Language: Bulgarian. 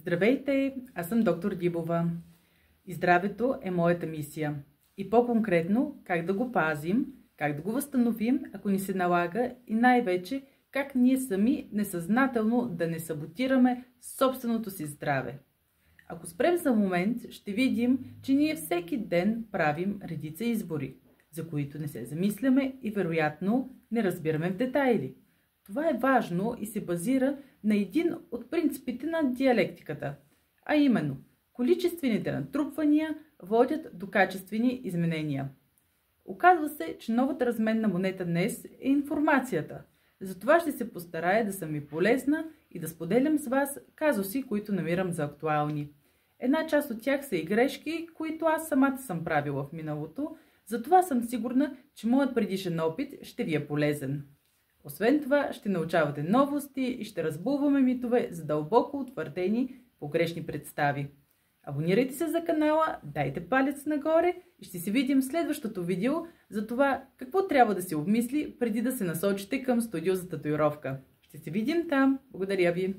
Здравейте, аз съм доктор Дибова и здравето е моята мисия. И по-конкретно, как да го пазим, как да го възстановим, ако ни се налага и най-вече как ние сами несъзнателно да не саботираме собственото си здраве. Ако спрем за момент, ще видим, че ние всеки ден правим редица избори, за които не се замисляме и вероятно не разбираме в детайли. Това е важно и се базира на един от принципите на диалектиката, а именно количествените натрупвания водят до качествени изменения. Оказва се, че новата разменна монета днес е информацията. Затова ще се постарая да съм ви полезна и да споделям с вас казуси, които намирам за актуални. Една част от тях са и грешки, които аз самата съм правила в миналото, затова съм сигурна, че моят предишен опит ще ви е полезен. Освен това, ще научавате новости и ще разбулваме митове за дълбоко утвърдени погрешни представи. Абонирайте се за канала, дайте палец нагоре и ще се видим в следващото видео за това какво трябва да се обмисли преди да се насочите към студио за татуировка. Ще се видим там. Благодаря ви!